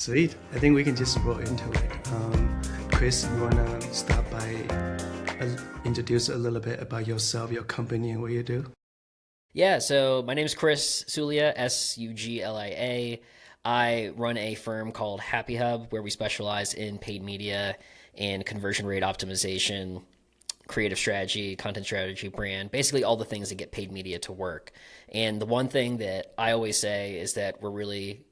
Sweet. I think we can just roll into it. Chris, you wanna start by introduce a little bit about yourself, your company, and what you do? Yeah, so my name is Chris Sulia, Suglia. I run a firm called Happy Hub where we specialize in paid media and conversion rate optimization, creative strategy, content strategy, brand, basically all the things that get paid media to work. And the one thing that I always say is that we're really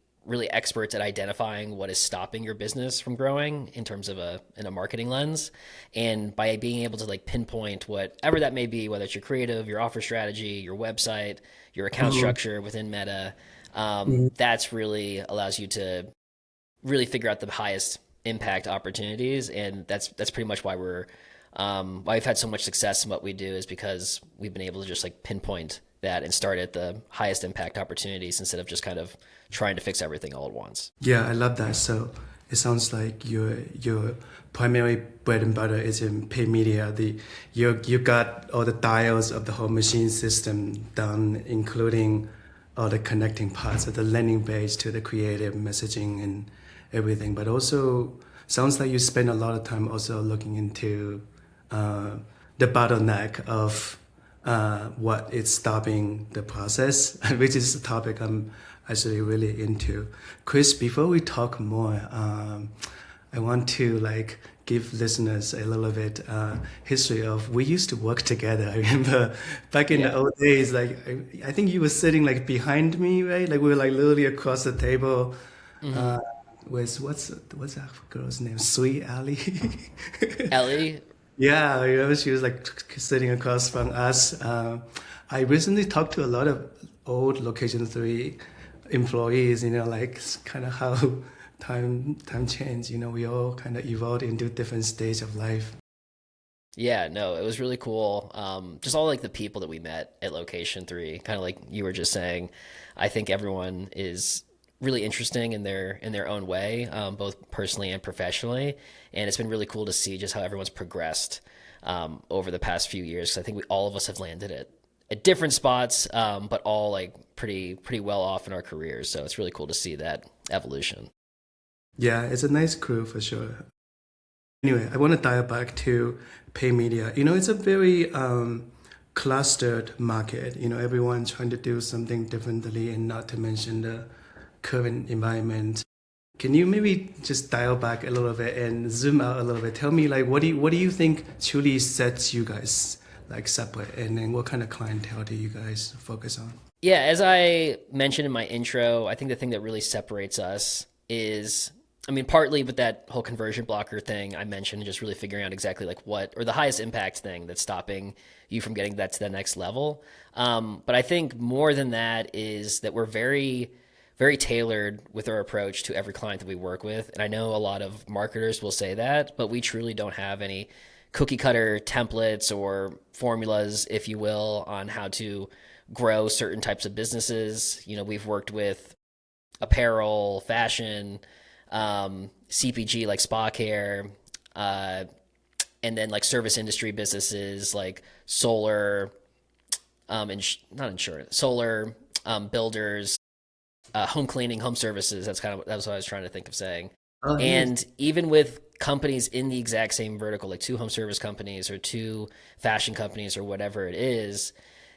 experts at identifying what is stopping your business from growing in terms of a marketing lens, and by being able to like pinpoint whatever that may be, whether it's your creative, your offer strategy, your website, your account Mhm. structure within Meta. Mhm. That's really allows you to really figure out the highest impact opportunities, and that's pretty much why we've had so much success in what we do, is because we've been able to just like pinpoint that and start at the highest impact opportunities instead of just kind of trying to fix everything all at once. Yeah, I love that. So it sounds like your primary bread and butter is in paid media. You got all the dials of the whole machine system done, including all the connecting parts of the landing page to the creative messaging and everything. But also sounds like you spend a lot of time also looking into uh, the bottleneck of what is stopping the process, which is a topic I'm actually really into. Chris, before we talk more, I want to like give listeners a little bit history of we used to work together. I remember back in the Yeah. old days, like I think you were sitting like behind me, right? Like we were like literally across the table. Hmm. Uh, with what's that girl's name? Sweet Ali. Ellie. Yeah, I remember she was like sitting across from us. I recently talked to a lot of old Location 3 employees, like kind of how time changed. We all kind of evolved into different stage of life. Yeah, no, it was really cool. Just all like the people that we met at Location 3, kind of like you were just saying. I think everyone is really interesting in their own way, both personally and professionally. And it's been really cool to see just how everyone's progressed over the past few years. 'Cause I think all of us have landed at different spots, but all like pretty well off in our careers. So it's really cool to see that evolution. Yeah, it's a nice crew for sure. Anyway, I want to dial back to pay media. It's a very clustered market. Everyone trying to do something differently, and not to mention the current environment. Can you maybe just dial back a little bit and zoom out a little bit? Tell me, like, what do you think truly sets you guys like separate, and then what kind of clientele do you guys focus on? Yeah, as I mentioned in my intro, I think the thing that really separates us is, I mean, partly with that whole conversion blocker thing I mentioned, just really figuring out exactly like what, or the highest impact thing that's stopping you from getting that to the next level. But I think more than that is that we're very tailored with our approach to every client that we work with. And I know a lot of marketers will say that, but we truly don't have any cookie cutter templates or formulas, if you will, on how to grow certain types of businesses. We've worked with apparel, fashion, CPG like spa care, uh, and then like service industry businesses like solar, not insurance, solar, builders, home cleaning, home services. That's what I was trying to think of saying. Oh, nice. And even with companies in the exact same vertical, like two home service companies or two fashion companies or whatever it is,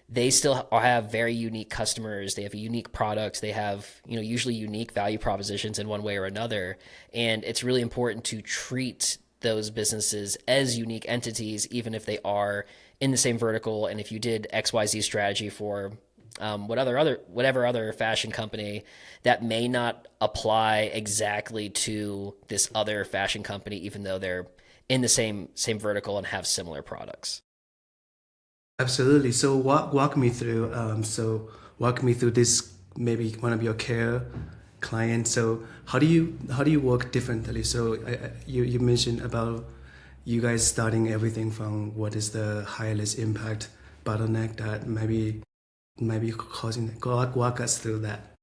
they still have very unique customers. They have unique products. They have, usually unique value propositions in one way or another. And it's really important to treat those businesses as unique entities, even if they are in the same vertical. And if you did XYZ strategy for whatever other fashion company, that may not apply exactly to this other fashion company, even though they're in the same vertical and have similar products. Absolutely. So walk me through. Walk me through this. Maybe one of your care clients. So how do you work differently? So you mentioned about you guys starting everything from what is the highest impact bottleneck that maybe causing. Walk us through that.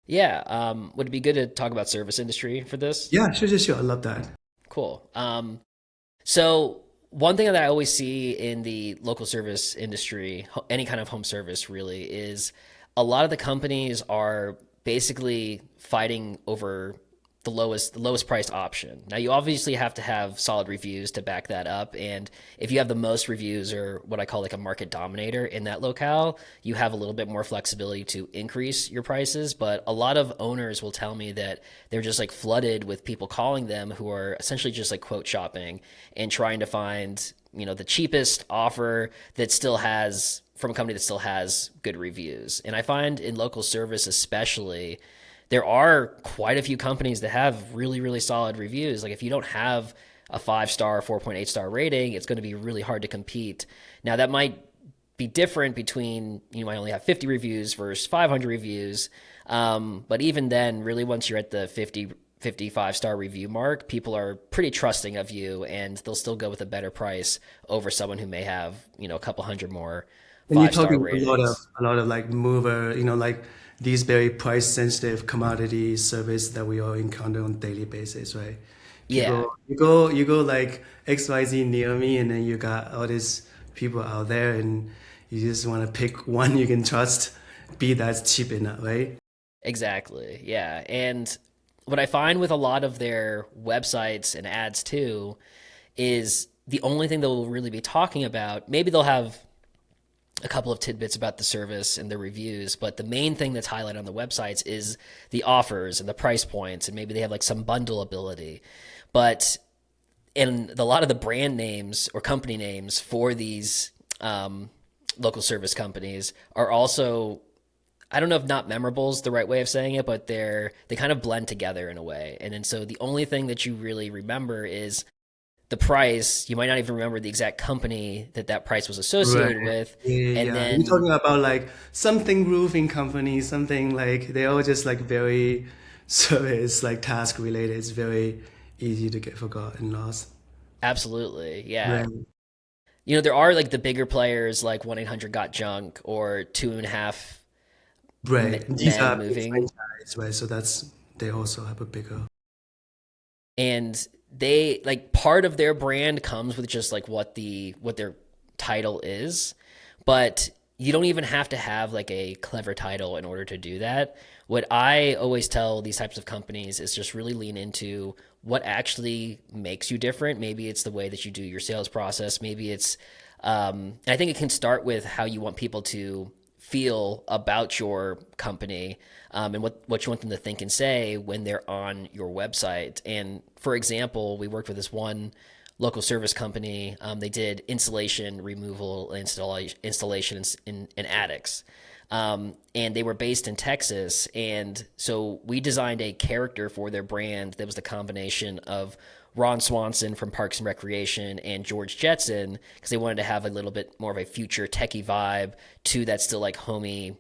Yeah. Would it be good to talk about service industry for this? Yeah, sure. I love that. Cool. So one thing that I always see in the local service industry, any kind of home service really, is a lot of the companies are basically fighting over the lowest priced option. Now you obviously have to have solid reviews to back that up, and if you have the most reviews or what I call like a market dominator in that locale, you have a little bit more flexibility to increase your prices. But a lot of owners will tell me that they're just like flooded with people calling them who are essentially just like quote shopping and trying to find, the cheapest offer that still has from a company that still has good reviews. And I find in local service especially, there are quite a few companies that have really, really solid reviews. Like if you don't have a 5-star, 4.8-star rating, it's going to be really hard to compete. Now that might be different between, you might only have 50 reviews versus 500 reviews. But even then, really once you're at the 55-star review mark, people are pretty trusting of you and they'll still go with a better price over someone who may have, a couple hundred more And you're 5-star talking ratings. a lot of like mover, like these very price sensitive commodity service that we all encounter on a daily basis, right? Yeah, You go like XYZ near me, and then you got all these people out there, and you just want to pick one you can trust, be that's cheap enough, right? exactly. Yeah. And what I find with a lot of their websites and ads too is the only thing they'll really be talking about. Maybe they'll have a couple of tidbits about the service and the reviews, but the main thing that's highlighted on the websites is the offers and the price points, and maybe they have like some bundle ability. But in a lot of the brand names or company names for these local service companies are also, I don't know if not memorable is the right way of saying it, but they kind of blend together in a way. And then so the only thing that you really remember is the price. You might not even remember the exact company that price was Right. associated with. And Yeah. You're then talking about like something roofing company, something like they all just like very service like task related. It's very easy to get forgotten, lost. absolutely, yeah. Right. There are like the bigger players like 1-800 Got Junk or Two and a Half Right. These Men are big Moving. franchise, right? So that's they also have a bigger. And they like part of their brand comes with just like what their title is, but you don't even have to have like a clever title in order to do that. What I always tell these types of companies is just really lean into what actually makes you different. Maybe it's the way that you do your sales process. Maybe it's I think it can start with how you want people to feel about your company, and what you want them to think and say when they're on your website. And for example, we worked with this one local service company. They did insulation removal and installation in attics. And they were based in Texas. And so we designed a character for their brand that was the combination of Ron Swanson from Parks and Recreation and George Jetson, because they wanted to have a little bit more of a future techie vibe to that still like homey,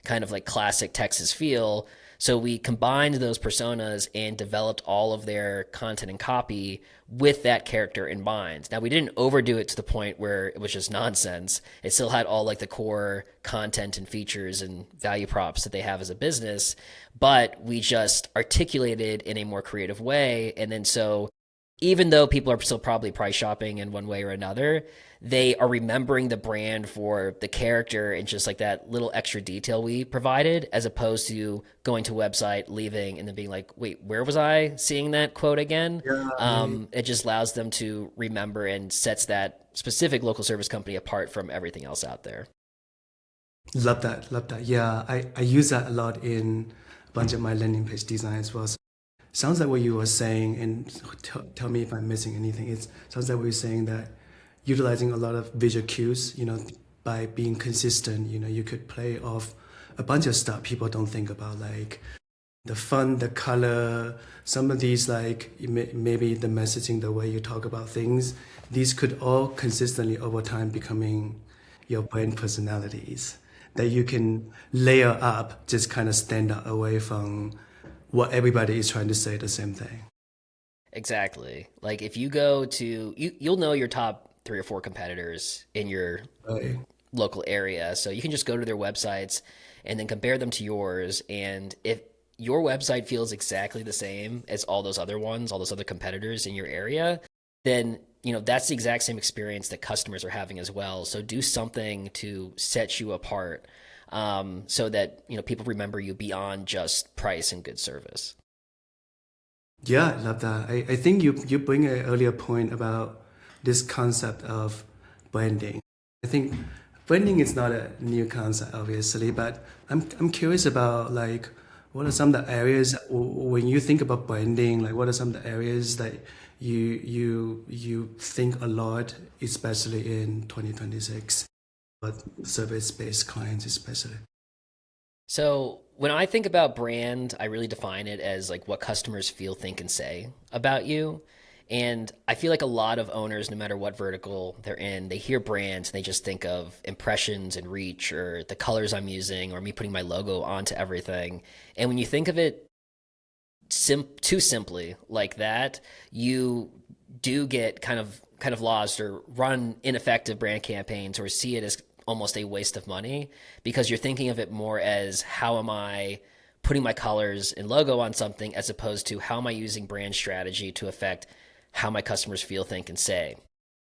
kind of like classic Texas feel. So we combined those personas and developed all of their content and copy with that character in mind. Now we didn't overdo it to the point where it was just nonsense. It still had all like the core content and features and value props that they have as a business, but we just articulated in a more creative way. And then so even though people are still probably price shopping in one way or another, they are remembering the brand for the character and just like that little extra detail we provided, as opposed to going to a website, leaving, and then being like, wait, where was I seeing that quote again? Yeah, yeah. It just allows them to remember and sets that specific local service company apart from everything else out there. Love that. Love that. Yeah, I use that a lot in a bunch of my landing page design as well. Sounds like what you were saying, and tell me if I'm missing anything. It sounds like what you're saying that utilizing a lot of visual cues, by being consistent, you could play off a bunch of stuff people don't think about, like the font, the color, some of these, like maybe the messaging, the way you talk about things. These could all consistently over time becoming your brand personalities that you can layer up, just kind of stand out away from what everybody is trying to say the same thing. Exactly. Like if you go to you'll know your top three or four competitors in your Right. local area. So you can just go to their websites and then compare them to yours. And if your website feels exactly the same as all those other ones, all those other competitors in your area, then that's the exact same experience that customers are having as well. So do something to set you apart, so that people remember you beyond just price and good service. Yeah, I love that. I think you bring an earlier point about this concept of branding. I think branding is not a new concept, obviously, but I'm curious about like what are some of the areas when you think about branding, like what are some of the areas that you think a lot, especially in 2026, but service-based clients especially. So when I think about brand, I really define it as like what customers feel, think, and say about you. And I feel like a lot of owners, no matter what vertical they're in, they hear brands and they just think of impressions and reach or the colors I'm using or me putting my logo onto everything. And when you think of it too simply like that, you do get kind of lost or run ineffective brand campaigns or see it as almost a waste of money because you're thinking of it more as how am I putting my colors and logo on something as opposed to how am I using brand strategy to affect how my customers feel, think, and say.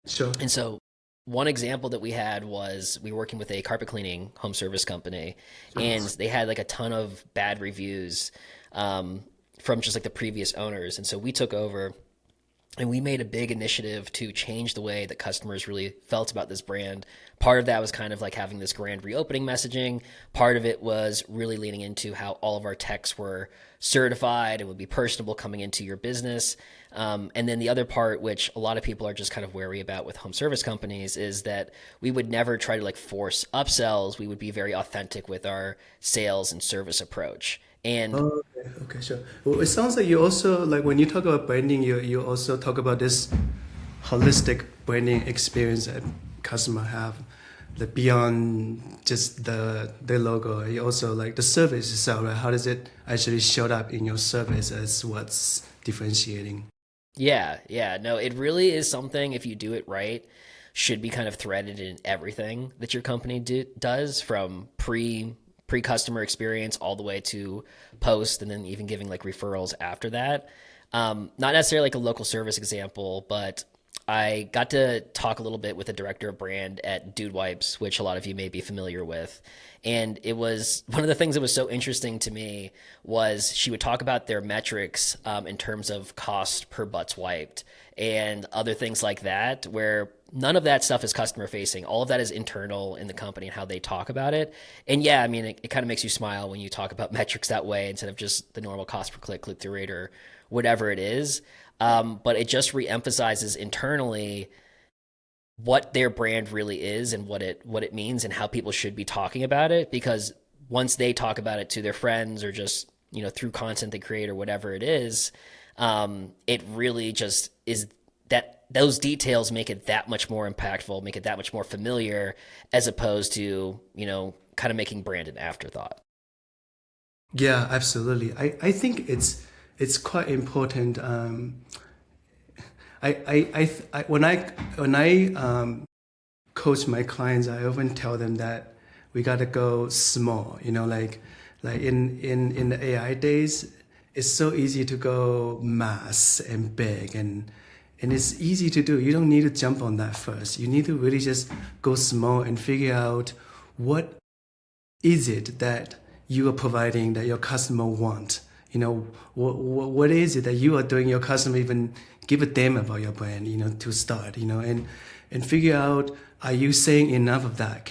Sure. And so one example that we had was we were working with a carpet cleaning home service company, and they had like a ton of bad reviews from just like the previous owners. And so we took over and we made a big initiative to change the way that customers really felt about this brand. Part of that was kind of like having this grand reopening messaging. Part of it was really leaning into how all of our techs were certified and would be personable coming into your business. And then the other part, which a lot of people are just kind of wary about with home service companies, is that we would never try to like force upsells. We would be very authentic with our sales and service approach. And Oh, okay, okay, sure. Well, it sounds like you also like when you talk about branding, you also talk about this holistic branding experience that customer have, the beyond just the logo. You also like the service itself, right? How does it actually show up in your service as what's differentiating? yeah, yeah, no, it really is something if you do it right, should be kind of threaded in everything that your company does from pre customer experience all the way to post, and then even giving like referrals after that. Not necessarily like a local service example, but I got to talk a little bit with the director of brand at Dude Wipes, which a lot of you may be familiar with. And it was one of the things that was so interesting to me was she would talk about their metrics in terms of cost per butts wiped and other things like that, where none of that stuff is customer facing. All of that is internal in the company and how they talk about it. And yeah, I mean, it kind of makes you smile when you talk about metrics that way instead of just the normal cost per click, click through rate, or whatever it is. But it just reemphasizes internally what their brand really is and what it means and how people should be talking about it. Because once they talk about it to their friends or just through content they create or whatever it is, it really just is that those details make it that much more impactful, make it that much more familiar, as opposed to kind of making brand an afterthought. Yeah, absolutely. I think it's quite important. When I coach my clients, I often tell them that we gotta go small. Like in the AI days, it's so easy to go mass and big and it's easy to do. You don't need to jump on that first. You need to really just go small and figure out what is it that you are providing that your customer want? What is it that you are doing your customer even give a damn about your brand, to start, and figure out, are you saying enough of that?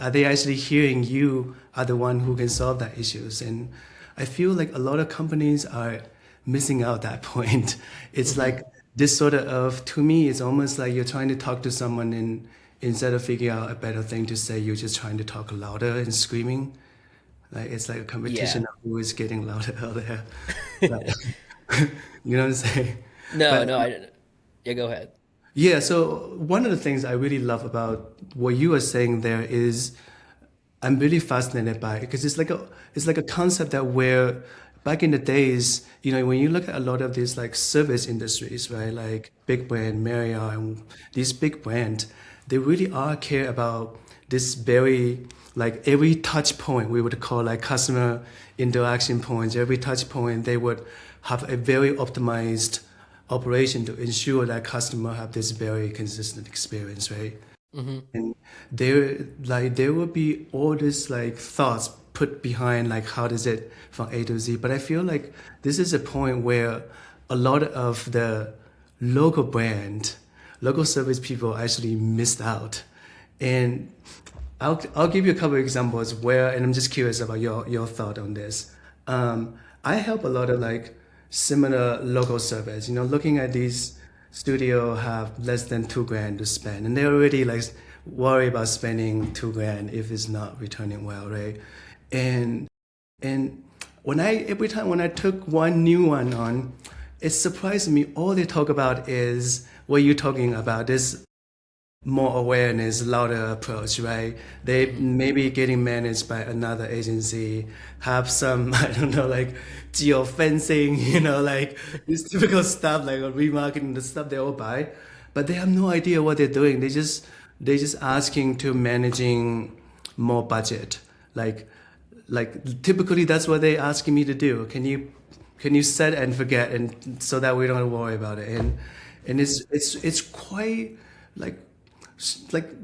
Are they actually hearing you are the one who can solve that issues? And I feel like a lot of companies are missing out that point. It's Hmm. like this sort of, to me, it's almost like you're trying to talk to someone and instead of figuring out a better thing to say, you're just trying to talk louder and screaming. Like it's like a Yeah. competition of who is getting louder out there. But, you know what I'm saying? No, But no, I. Yeah, go ahead. yeah, so one of the things I really love about what you are saying there is I'm really fascinated by it because it's like a concept that where back in the days, when you look at a lot of these like service industries, right, like big brand, Marriott, and these big brands, they really are care about this very like every touch point we would call like customer interaction points. Every touch point they would have a very optimized operation to ensure that customer have this very consistent experience, right? Hmm. And there will be all this like thoughts put behind like how does it from A to Z. But I feel like this is a point where a lot of the local brand, local service people actually missed out. And I'll give you a couple of examples where, and I'm just curious about your thought on this. I help a lot of like similar local service, looking at these studio have less than 2 grand to spend, and they're already like worry about spending 2 grand if it's not returning well, right? And and every time when I took one new one on, it surprised me. All they talk about is what you're talking about. This more awareness, louder approach, right? They maybe getting managed by another agency, have some, I don't know, like geofencing, like this typical stuff, like remarketing, the stuff they all buy, but they have no idea what they're doing. They just asking to managing more budget, like typically that's what they asking me to do. Can you set and forget, and so that we don't worry about it, and it's quite like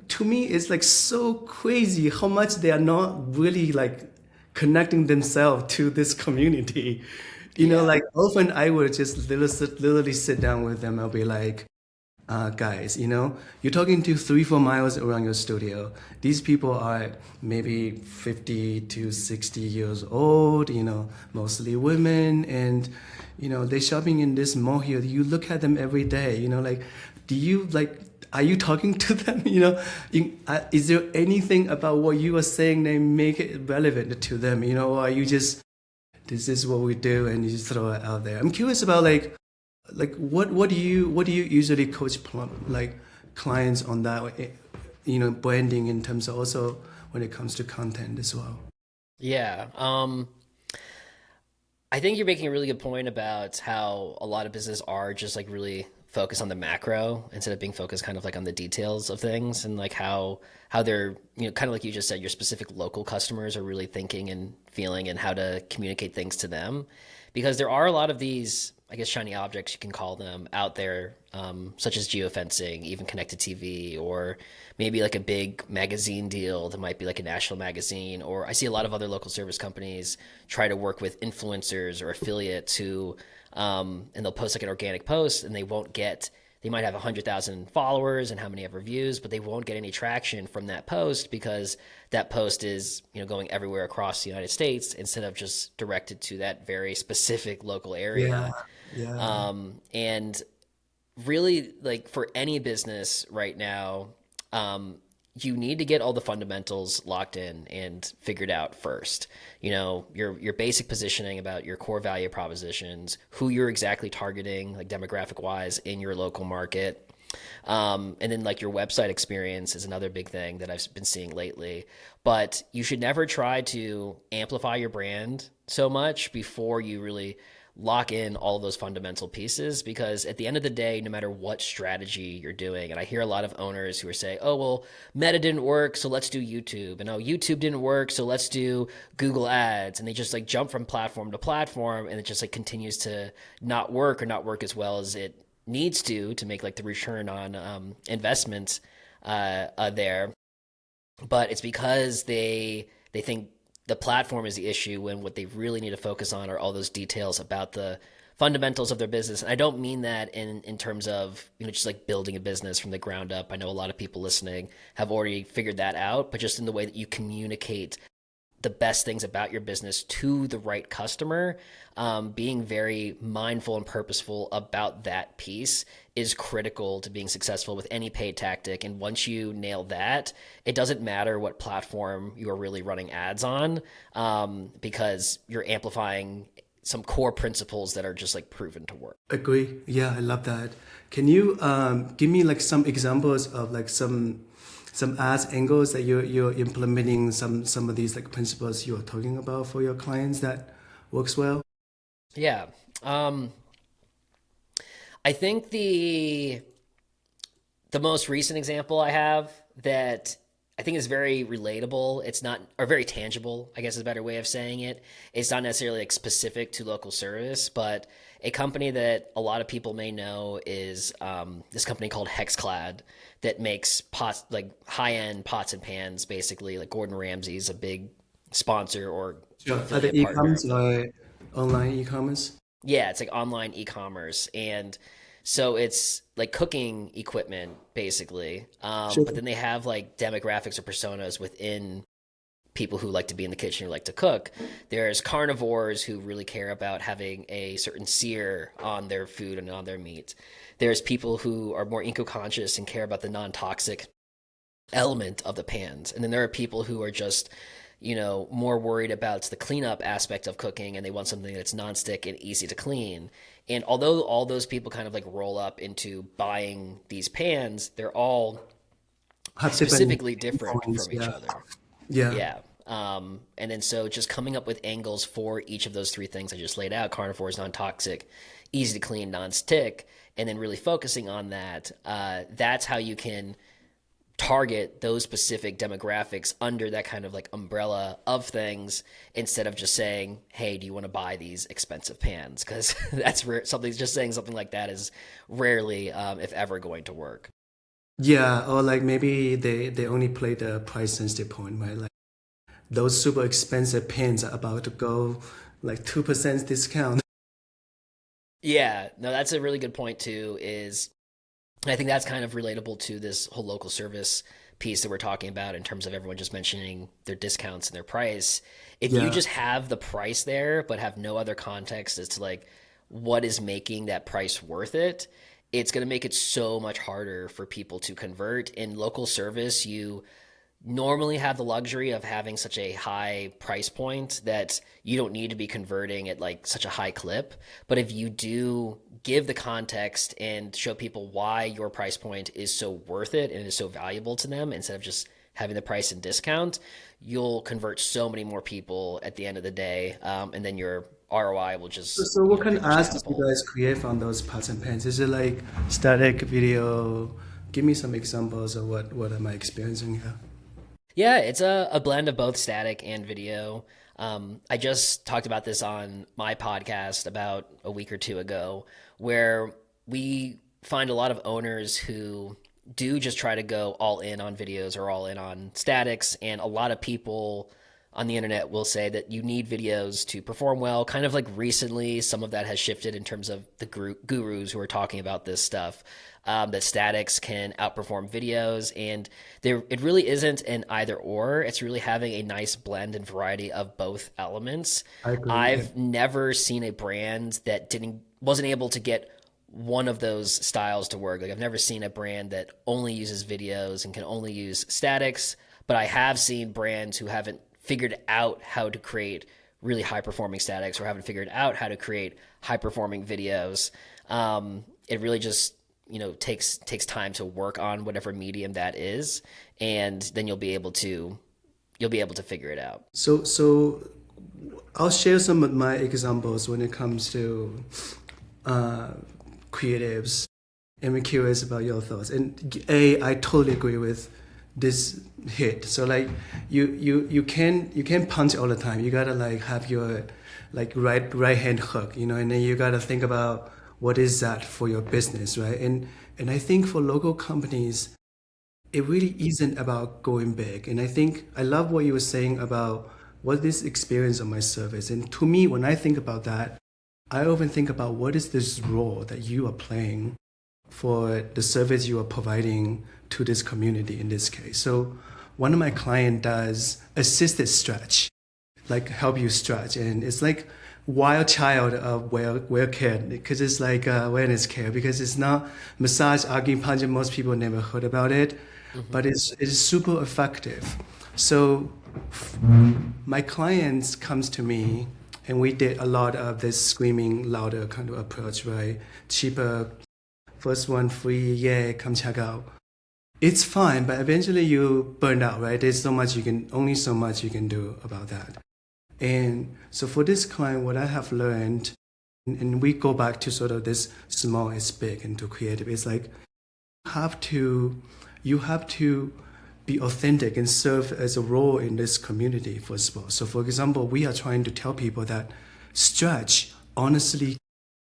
to me it's like so crazy how much they are not really like connecting themselves to this community. Yeah. Like often I would just literally sit down with them. I'll be like, guys, you're talking to 3-4 miles around your studio. These people are maybe 50 to 60 years old, mostly women, and they're shopping in this mall here. You look at them every day, like, do you like? Are you talking to them? Is there anything about what you are saying that make it relevant to them? Or are you just this is what we do and you just throw it out there? I'm curious about like what do you usually coach like clients on that, branding in terms of also when it comes to content as well. Yeah. I think you're making a really good point about how a lot of business are just like really focused on the macro instead of being focused kind of like on the details of things, and like how they're, kind of like you just said, your specific local customers are really thinking and feeling and how to communicate things to them. Because there are a lot of these, I guess, shiny objects, you can call them, out there, such as geofencing, even connected TV, or maybe like a big magazine deal that might be like a national magazine. Or I see a lot of other local service companies try to work with influencers or affiliates who, and they'll post like an organic post, and they might have 100,000 followers and how many have reviews, but they won't get any traction from that post because that post is, going everywhere across the United States instead of just directed to that very specific local Yeah, area. yeah, And really, like for any business right now, you need to get all the fundamentals locked in and figured out first. Your basic positioning about your core value propositions, who you're exactly targeting, like demographic wise in your local market. And then like your website experience is another big thing that I've been seeing lately. But you should never try to amplify your brand so much before you really lock in all of those fundamental pieces, because at the end of the day, no matter what strategy you're doing, and I hear a lot of owners who are saying, oh, well, Meta didn't work, so let's do YouTube. And oh, YouTube didn't work, so let's do Google Ads. And they just like jump from platform to platform, and it just like continues to not work or not work as well as it needs to make like the return on investment there. But it's because they think the platform is the issue, when what they really need to focus on are all those details about the fundamentals of their business. And I don't mean that in terms of, just like building a business from the ground up. I know a lot of people listening have already figured that out, but just in the way that you communicate the best things about your business to the right customer, being very mindful and purposeful about that piece is critical to being successful with any paid tactic. And once you nail that, it doesn't matter what platform you are really running ads on, because you're amplifying some core principles that are just like proven to work. agree. Yeah, I love that. Can you give me like some examples of like some ads angles that you're implementing, some of these like principles you're talking about for your clients that works well? Yeah. I think the most recent example I have that I think is very relatable. It's not, or very tangible, I guess is a better way of saying it. It's not necessarily like specific to local service, but a company that a lot of people may know is this company called Hexclad that makes pots, like high end pots and pans, basically. Like Gordon Ramsay's a big sponsor or Sure. Are the affiliate partner e-commerce of them. or online e-commerce? Yeah, it's like online e-commerce, and so it's like cooking equipment basically. Sure. But then they have like demographics or personas within people who like to be in the kitchen, who like to cook. There's carnivores who really care about having a certain sear on their food and on their meat. There's people who are more eco-conscious and care about the non-toxic element of the pans. And then there are people who are just, more worried about the cleanup aspect of cooking and they want something that's nonstick and easy to clean. And although all those people kind of like roll up into buying these pans, they're all Have different specifically different points. from each Yeah. other. Yeah. Yeah. And then so just coming up with angles for each of those three things I just laid out, carnivores, non-toxic, easy to clean, non-stick, and then really focusing on that, that's how you can target those specific demographics under that kind of like umbrella of things instead of just saying, hey, do you want to buy these expensive pans? Because that's rare. Just saying something like that is rarely, if ever, going to work. Yeah, or like maybe they only play the price sensitive point, right? Like those super expensive pens are about to go like 2% discount. Yeah, no, that's a really good point too. I think that's kind of relatable to this whole local service piece that we're talking about in terms of everyone just mentioning their discounts and their price. If you Yeah. just have the price there but have no other context as to like what is making that price worth it, it's going to make it so much harder for people to convert. In local service, you normally have the luxury of having such a high price point that you don't need to be converting at like such a high clip. But if you do give the context and show people why your price point is so worth it and is so valuable to them instead of just having the price and discount, you'll convert so many more people at the end of the day. And then your ROI will So, just, so what kind pretty of much ads you double. guys create from those pots and pans? Is it like static video? Give me some examples of what am I experiencing here? Yeah, it's a blend of both static and video. I just talked about this on my podcast about a week or two ago, where we find a lot of owners who do just try to go all in on videos or all in on statics. And a lot of people on the internet will say that you need videos to perform well. Kind of like recently, some of that has shifted in terms of the gurus who are talking about this stuff. That statics can outperform videos, and it really isn't an either or. It's really having a nice blend and variety of both elements. I agree. Yeah. I've never seen a brand that wasn't able to get one of those styles to work. Like I've never seen a brand that only uses videos and can only use statics, but I have seen brands who haven't figured out how to create really high performing statics or haven't figured out how to create high performing videos. It really just takes time to work on whatever medium that is, and then you'll be able to figure it out. So I'll share some of my examples when it comes to uh, creatives. And I'm curious about your thoughts. And I totally agree with this hit. So like you can punch all the time. You gotta like have your like right hand hook, and then you gotta think about what is that for your business, right? And I think for local companies, it really isn't about going big. And I think I love what you were saying about what is experience of my service. And to me, when I think about that, I often think about what is this role that you are playing for the service you are providing to this community in this case. So one of my client does assisted stretch, like help you stretch. And it's like wild child of well care because it's like wellness care because it's not massage, acupuncture. Most people never heard about it, but it's super effective. So my clients comes to me and we did a lot of this screaming louder kind of approach, right? Cheaper, first one free, yeah, come check out. It's fine, but eventually you burn out, right? There's only so much you can do about that. And so for this client, what I have learned, and we go back to sort of this small is big into creative, it's like you have to be authentic and serve as a role in this community first of all. So for example, we are trying to tell people that stretch, honestly,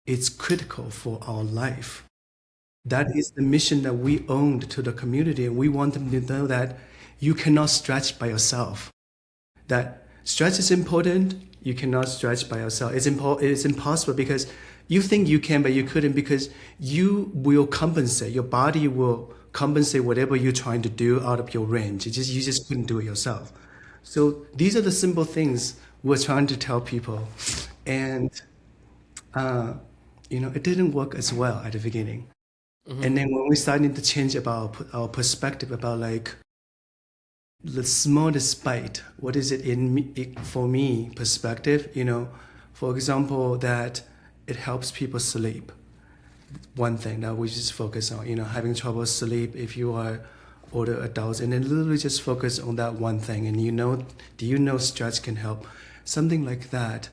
it's critical for our life. That is the mission that we owned to the community, and we want them to know that you cannot stretch by yourself. That stretch is important. You cannot stretch by yourself. It's impossible because You think you can, but you couldn't because you will compensate. Your body will compensate whatever you're trying to do out of your range. You just couldn't do it yourself. So these are the simple things we're trying to tell people, and uh, it didn't work as well at the beginning. Hmm. And then when we started to change about our perspective about like the smallest bite, what is it in me, for me perspective, for example, that it helps people sleep. One thing that we just focus on, having trouble sleep if you are older adults, and then literally just focus on that one thing. And do you know stretch can help? Something like that.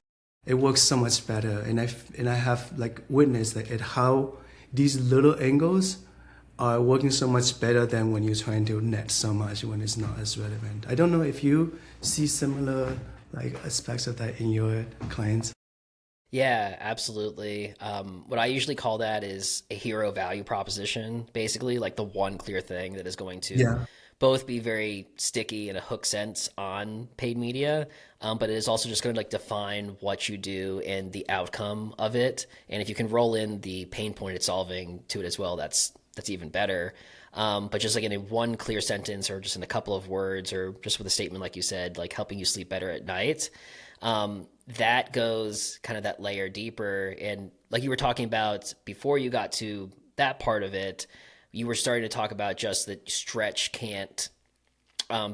It works so much better. And I have like witnessed like, at how these little angles are working so much better than when you're trying to net so much when it's not as relevant. I don't know if you see similar like aspects of that in your clients. Yeah, absolutely. What I usually call that is a hero value proposition, basically, like the one clear thing that is going to Yeah. both be very sticky in a hook sense on paid media, but it is also just going to like define what you do and the outcome of it. And if you can roll in the pain point it's solving to it as well, that's even better. But just like in a one clear sentence or just in a couple of words or just with a statement, like you said, like helping you sleep better at night, that goes kind of that layer deeper. And like you were talking about before you got to that part of it, you were starting to talk about just that stretch can't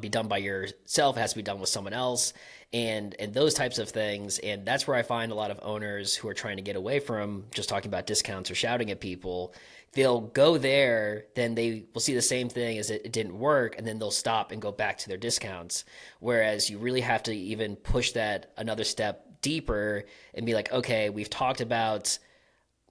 be done by yourself; it has to be done with someone else, and those types of things. And that's where I find a lot of owners who are trying to get away from just talking about discounts or shouting at people. They'll go there, then they will see the same thing as it didn't work, and then they'll stop and go back to their discounts. Whereas you really have to even push that another step deeper and be like, okay, we've talked about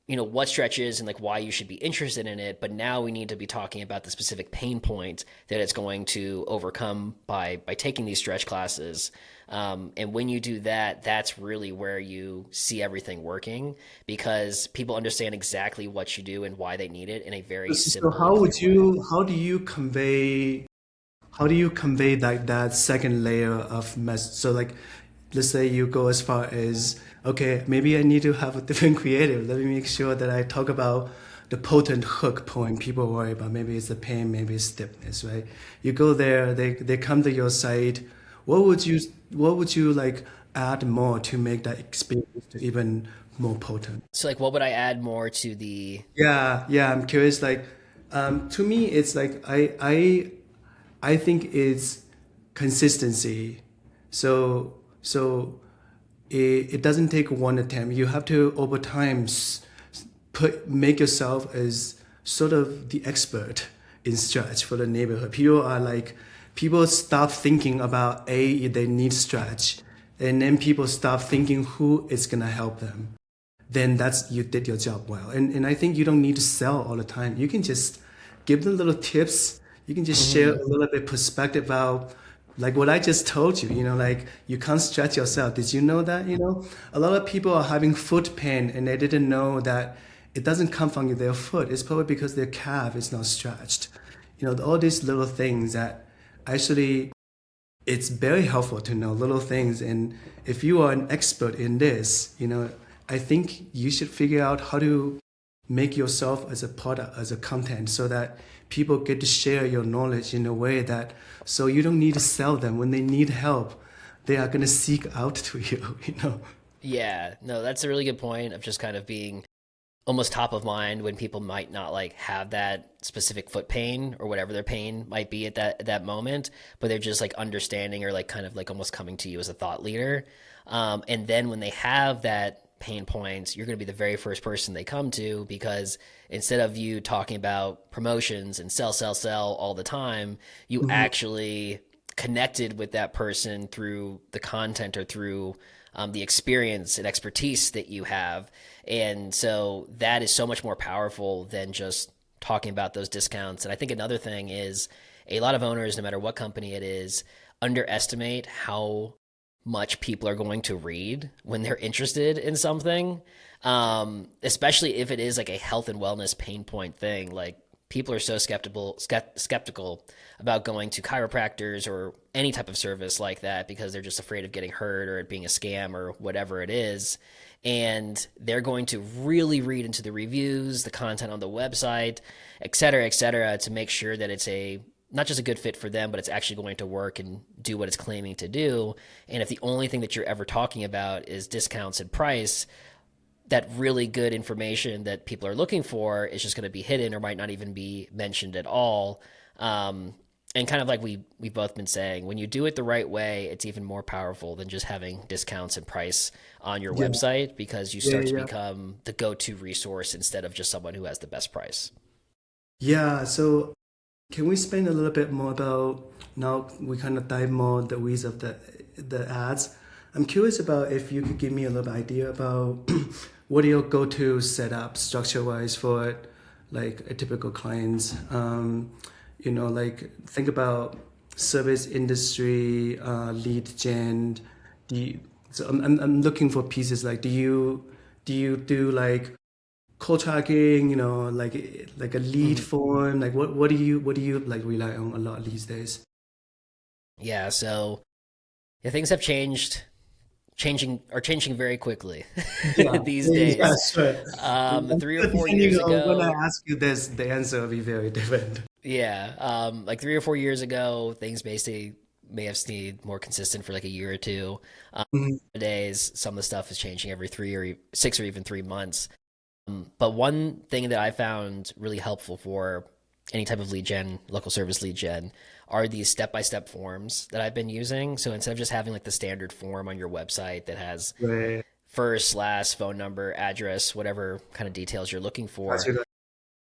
what stretch is and like why you should be interested in it, but now we need to be talking about the specific pain point that it's going to overcome by taking these stretch classes. And when you do that, that's really where you see everything working because people understand exactly what you do and why they need it in a very So simple and clear way. how do you convey that second layer of mess? So like, let's say you go as far as, okay, maybe I need to have a different creative. Let me make sure that I talk about the potent hook point people worry about. Maybe it's the pain, maybe it's stiffness, right? You go there, they come to your site. What would you like add more to make that experience even more potent? So like what would I add more to the Yeah, yeah, I'm curious. Like, to me, it's like I think it's consistency. So it doesn't take one attempt. You have to over time make yourself as sort of the expert in stretch for the neighborhood. People stop thinking about they need stretch, and then people stop thinking who is gonna help them. Then that's you did your job well. And I think you don't need to sell all the time. You can just give them little tips. You can just share Mhm. a little bit perspective about like what I just told you, like you can't stretch yourself. Did you know that? A lot of people are having foot pain and they didn't know that it doesn't come from their foot. It's probably because their calf is not stretched. All these little things that actually it's very helpful to know little things. And if you are an expert in this, I think you should figure out how to make yourself as a product, as a content, so that people get to share your knowledge in a way that so you don't need to sell them. When they need help, they are going to seek out to you. Yeah, no, that's a really good point of just kind of being almost top of mind when people might not like have that specific foot pain or whatever their pain might be at that moment, but they're just like understanding or like kind of like almost coming to you as a thought leader. And then when they have that pain point, you're going to be the very first person they come to because instead of you talking about promotions and sell, sell, sell all the time, you Mhm. actually connected with that person through the content or through the experience and expertise that you have. And so that is so much more powerful than just talking about those discounts. And I think another thing is a lot of owners, no matter what company it is, underestimate how much people are going to read when they're interested in something, especially if it is like a health and wellness pain point thing. Like people are so skeptical about going to chiropractors or any type of service like that because they're just afraid of getting hurt or it being a scam or whatever it is. And they're going to really read into the reviews, the content on the website, et cetera, to make sure that it's a not just a good fit for them, but it's actually going to work and do what it's claiming to do. And if the only thing that you're ever talking about is discounts and price, that really good information that people are looking for is just going to be hidden or might not even be mentioned at all. And kind of like we've both been saying, when you do it the right way, it's even more powerful than just having discounts and price on your Yeah, website because you yeah, start to yeah. become the go-to resource instead of just someone who has the best price. Yeah, so can we spend a little bit more about now we kind of dive more the weeds of the ads. I'm curious about if you could give me a little idea about what are your go-to setup structure-wise for like a typical client. Like think about service industry, lead gen. Do you, so I'm looking for pieces like do you do like cold tracking, like a lead Mhm. form, like what do you like rely on a lot these days? Yeah, so yeah, things have changing very quickly Yeah, these yeah, days. sure. 3 or 4 Depending years on when I ago, ask you this, the answer will be very different. yeah, like 3 or 4 years ago, things basically may have stayed more consistent for like a year or two. Mhm. Nowadays, some of the stuff is changing every 6 or even 3 months. But one thing that I found really helpful for any type of lead gen, local service lead gen, are these step-by-step forms that I've been using. So instead of just having like the standard form on your website that has Right. first, last, phone number, address, whatever kind of details you're looking Got for, you.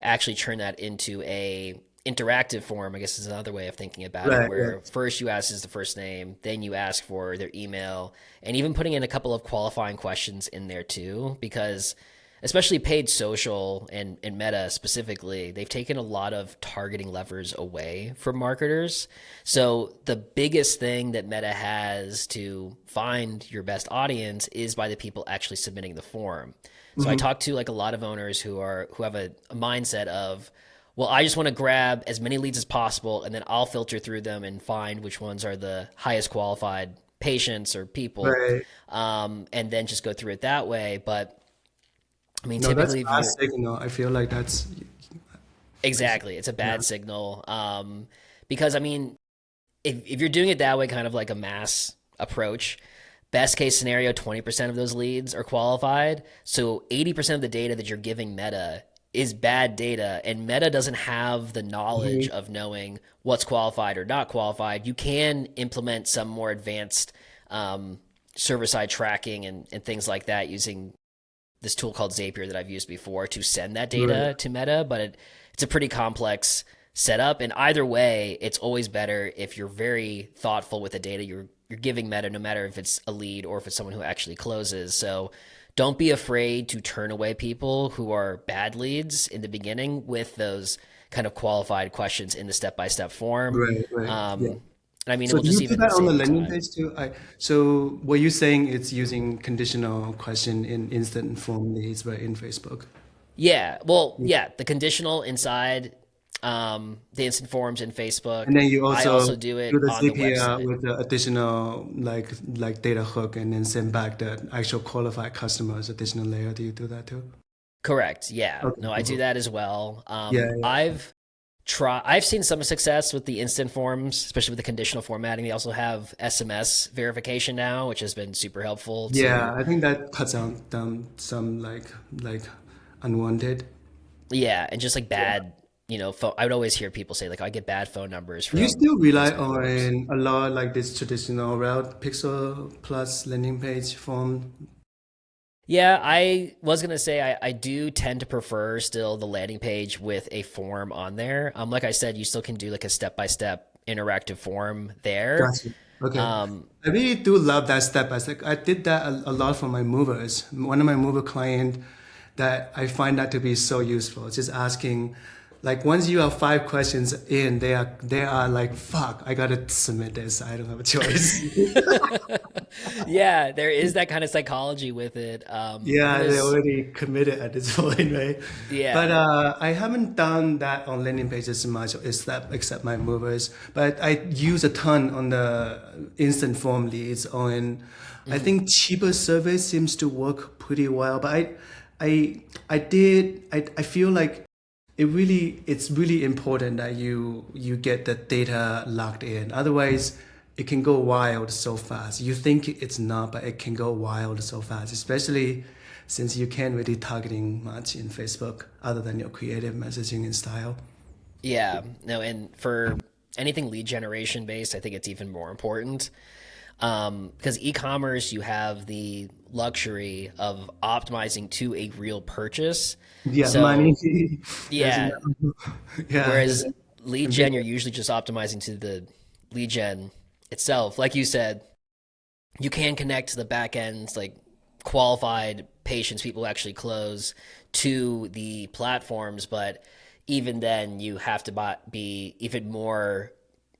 actually turn that into a interactive form, I guess is another way of thinking about it, Right, right. where first you ask is the first name, then you ask for their email, and even putting in a couple of qualifying questions in there too, because especially paid social and Meta specifically, they've taken a lot of targeting levers away from marketers. So the biggest thing that Meta has to find your best audience is by the people actually submitting the form. So I Hmm. talk to like a lot of owners who have a mindset of, well, I just want to grab as many leads as possible and then I'll filter through them and find which ones are the highest qualified patients or people, Right. and then just go through it that way. But I mean, No, that's typically, if bad you're signal. I feel like that's exactly, it's a yeah. bad signal. Because I mean, if you're doing it that way, kind of like a mass approach, best case scenario, 20% of those leads are qualified. So 80% of the data that you're giving Meta is bad data, and Meta doesn't have the knowledge Mhm. of knowing what's qualified or not qualified. You can implement some more advanced um, server side tracking and things like that using this tool called Zapier that I've used before to send that Right. data to Meta, but it's a pretty complex setup. And either way, it's always better if you're very thoughtful with the data you're giving Meta, no matter if it's a lead or if it's someone who actually closes. So don't be afraid to turn away people who are bad leads in the beginning with those kind of qualified questions in the step by step form. Right, right. Yeah. Um, I mean, it So will do just you do even that on the save you landing time. page too? So what you're saying it's using conditional question in instant form leads, right, in Facebook. Yeah, well, yeah, the conditional inside the instant forms in Facebook. And then you I also also do do it the on the CPR website. with the additional like data hook and then send back the actual qualified customers additional layer. Do you do that too? Correct. Yeah. Okay, No, I cool, do cool. that as well. Yeah, yeah. I've seen some success with the instant forms, especially with the conditional formatting. They also have SMS verification now, which has been super helpful to, Yeah, I think that cuts down some like unwanted. yeah, and just like Yeah. bad, I would always hear people say like I get bad phone numbers Do you still from rely instant forms. on a lot like this traditional route pixel plus landing page form? Yeah, I was gonna say I do tend to prefer still the landing page with a form on there. Like I said, you still can do like a step by step interactive form there. Gotcha. Okay. Um, I really do love that step by step. I did that a lot for my movers. One of my mover client that I find that to be so useful. Just asking like once you are 5 questions in, they are like, fuck, I gotta submit this. I don't have a choice. Yeah, there is that kind of psychology with it. And then Yeah, they there's, already committed at this point, right? But yeah. I haven't done that on landing pages much, except my movers. But I use a ton on the instant form leads. On, I Mhm. think cheaper surveys seems to work pretty well. But I feel like it's really important that you get the data locked in. Otherwise, it can go wild so fast. You think it's not, but it can go wild so fast, especially since you can't really targeting much in Facebook other than your creative messaging and style. Yeah, no, and for anything lead generation based, I think it's even more important. Because e-commerce, you have the luxury of optimizing to a real purchase. Yeah, money. So There's yeah, no, yeah, there's whereas lead gen, you're usually just optimizing to the lead gen itself. Like you said, you can connect to the back ends, like qualified patients, people who actually close to the platforms, but even then, you have to be even more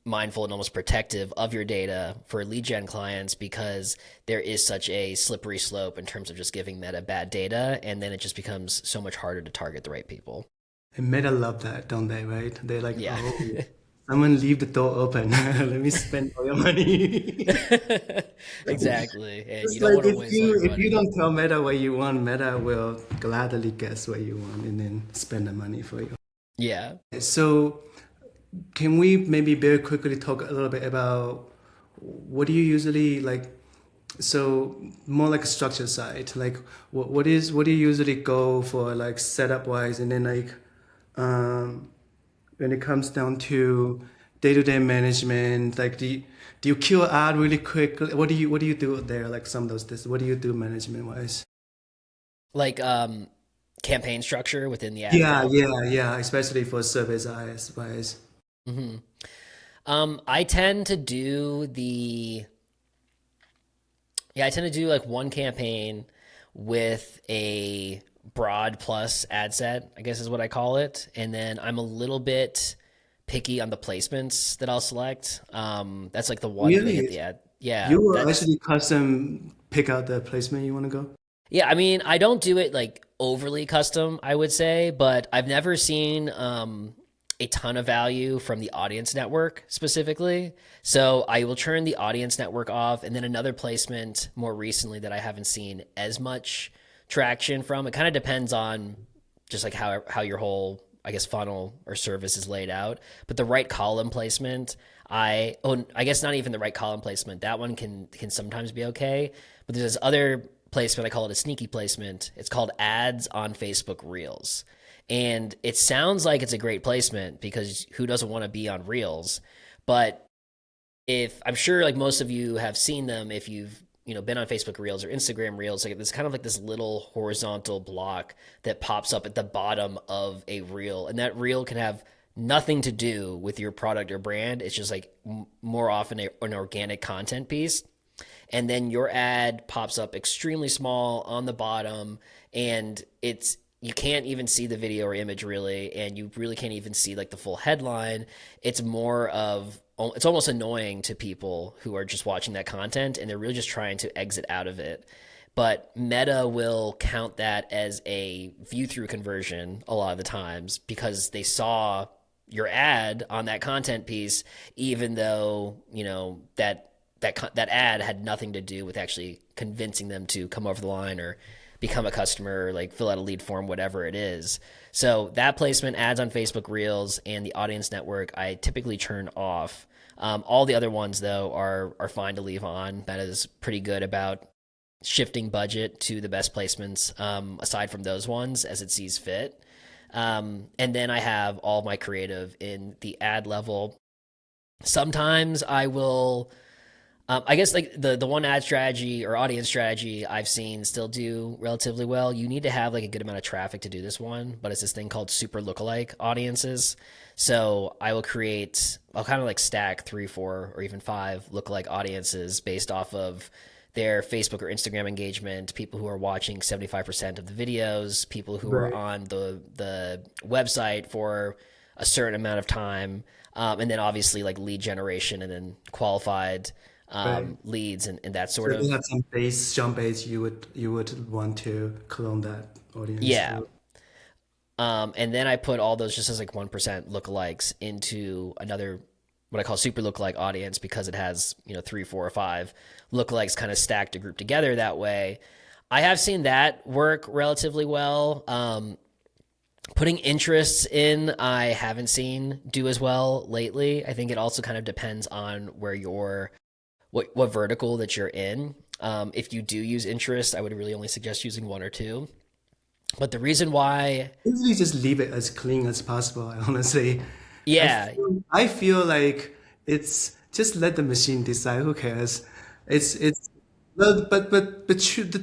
mindful and almost protective of your data for lead gen clients because there is such a slippery slope in terms of just giving Meta bad data, and then it just becomes so much harder to target the right people. and Meta love that, don't they? Right? They're like, Yeah. oh, someone leave the door open. Let me spend all your money. Exactly. And you It's don't like want to waste all your if you money. don't tell Meta what you want, Meta will gladly guess what you want and then spend the money for you. Yeah. So can we maybe very quickly talk a little bit about what do you usually like? So more like a structure side, like what do you usually go for like setup wise, and then like um, when it comes down to day-to-day management, like do you kill ad really quickly? What do you do there? Like some of those this, what do you do management wise? Like campaign structure within the ad Yeah, account. yeah, yeah. Especially for service eyes wise. hmm I tend to do the yeah, I tend to do like one campaign with a broad plus ad set, I guess is what I call it. And then I'm a little bit picky on the placements that I'll select. That's like the one thing at Really, the ad. Yeah, you will that's actually custom pick out the placement you want to go. yeah. I mean, I don't do it like overly custom, I would say, but I've never seen a ton of value from the audience network specifically. So I will turn the audience network off, and then another placement more recently that I haven't seen as much traction from. It kind of depends on just like how your whole I guess funnel or service is laid out. But the right column placement, I guess not even the right column placement. That one can sometimes be okay. But there's this other placement, I call it a sneaky placement. It's called ads on Facebook Reels. And it sounds like it's a great placement because who doesn't want to be on Reels? But if I'm sure like most of you have seen them if you've been on Facebook Reels or Instagram Reels, like there's kind of like this little horizontal block that pops up at the bottom of a reel, and that reel can have nothing to do with your product or brand. It's just like more often an organic content piece, and then your ad pops up extremely small on the bottom, and it's you can't even see the video or image really, and you really can't even see like the full headline. It's more of it's almost annoying to people who are just watching that content and they're really just trying to exit out of it. But Meta will count that as a view through conversion a lot of the times because they saw your ad on that content piece, even though that ad had nothing to do with actually convincing them to come over the line or become a customer or like fill out a lead form, whatever it is. So that placement, ads on Facebook Reels, and the audience network, I typically turn off. All the other ones though are fine to leave on. That is pretty good about shifting budget to the best placements aside from those ones as it sees fit. And then I have all my creative in the ad level. Sometimes I will I guess like the one ad strategy or audience strategy I've seen still do relatively well. You need to have like a good amount of traffic to do this one, but it's this thing called super lookalike audiences. So I'll kind of like stack 3, 4, or even 5 lookalike audiences based off of their Facebook or Instagram engagement, people who are watching 75% of the videos, people who are Right. on the website for a certain amount of time, and then obviously like lead generation and then qualified Right. leads and that So sort you of. have some base, strong base you would want to clone that audience Yeah. through. And then I put all those just as like 1% lookalikes into another, what I call super lookalike audience, because it has, three, four, or five lookalikes kind of stacked or grouped together that way. I have seen that work relatively well. Putting interests in, I haven't seen do as well lately. I think it also kind of depends on where what vertical that you're in. If you do use interest, I would really only suggest using one or two. But the reason why, Usually just leave it as clean as possible. I honestly, yeah, I feel like it's just let the machine decide. Who cares? It's well,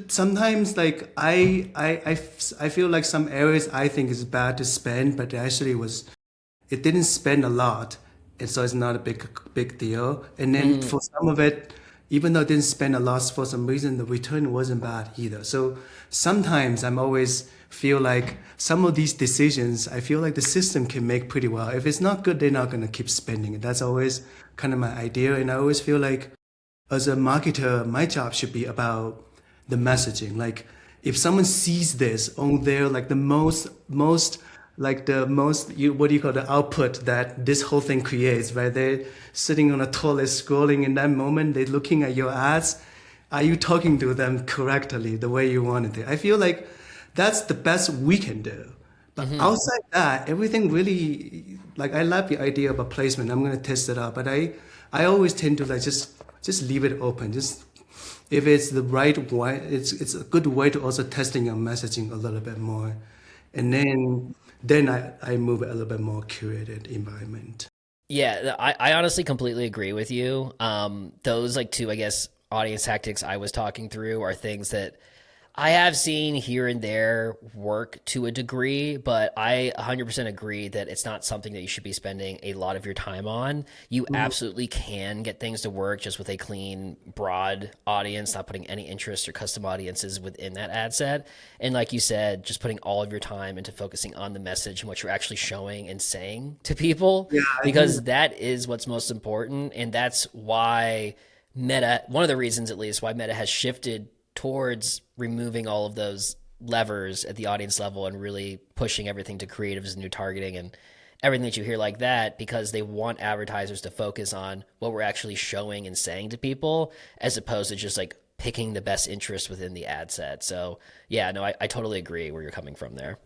sometimes like I feel like some areas I think is bad to spend, but it didn't spend a lot, and so it's not a big deal. And then mhm. for some of it, even though it didn't spend a lot for some reason, the return wasn't bad either. So sometimes I'm always feel like some of these decisions, I feel like the system can make pretty well. If it's not good, they're not gonna keep spending it. That's always kind of my idea, and I always feel like as a marketer, my job should be about the messaging. Like if someone sees this on their like the most like the most what do you call the output that this whole thing creates, right? They're sitting on a toilet scrolling in that moment, they're looking at your ads. Are you talking to them correctly the way you wanted it? I feel like that's the best we can do. But outside that, everything really like I love the idea of a placement. I'm gonna test it out, but I always tend to like just leave it open. Just if it's the right way, it's a good way to also testing your messaging a little bit more, and then I move it a little bit more curated environment. Yeah, I honestly completely agree with you. Those like two, I guess, audience tactics I was talking through are things that I have seen here and there work to a degree, but I 100% agree that it's not something that you should be spending a lot of your time on. You Mhm. absolutely can get things to work just with a clean, broad audience, not putting any interest or custom audiences within that ad set. And like you said, just putting all of your time into focusing on the message and what you're actually showing and saying to people, Yeah, I think because that is what's most important. And that's why Meta, one of the reasons at least, why Meta has shifted towards removing all of those levers at the audience level and really pushing everything to creatives and new targeting and everything that you hear like that, because they want advertisers to focus on what we're actually showing and saying to people as opposed to just like picking the best interest within the ad set. So yeah, no, I totally agree where you're coming from there.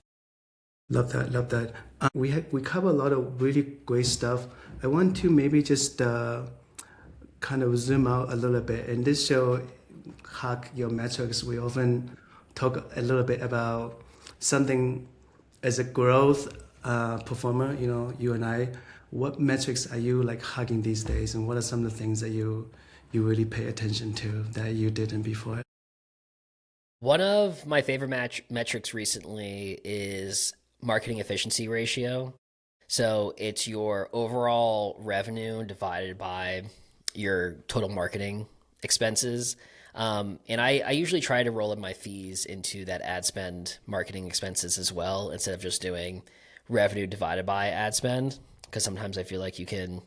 love that, love that. We cover a lot of really great stuff. I want to maybe just kind of zoom out a little bit. In this show, Hack Your Metrics, we often talk a little bit about something as a growth performer, you and I. What metrics are you like hugging these days, and what are some of the things that you really pay attention to that you didn't before? One of my favorite metrics recently is marketing efficiency ratio. So it's your overall revenue divided by your total marketing expenses. And I usually try to roll in my fees into that ad spend marketing expenses as well, instead of just doing revenue divided by ad spend. Because sometimes I feel like you can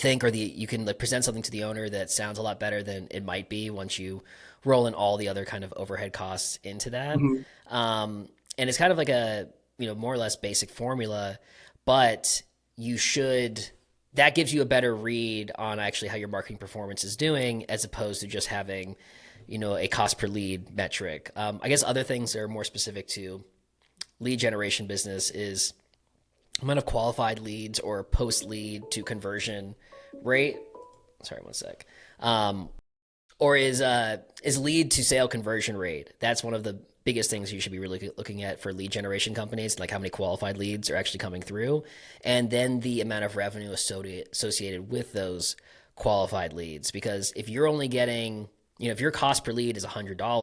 you can like present something to the owner that sounds a lot better than it might be once you roll in all the other kind of overhead costs into that. Mhm. And it's kind of like a more or less basic formula, but you should that gives you a better read on actually how your marketing performance is doing, as opposed to just having a cost per lead metric. I guess other things that are more specific to lead generation business is amount of qualified leads or post lead to conversion rate. Sorry, one sec. Um, or is lead to sale conversion rate. That's one of the biggest things you should be really looking at for lead generation companies, like how many qualified leads are actually coming through, and then the amount of revenue associated with those qualified leads. Because if you're only getting, if your cost per lead is $100,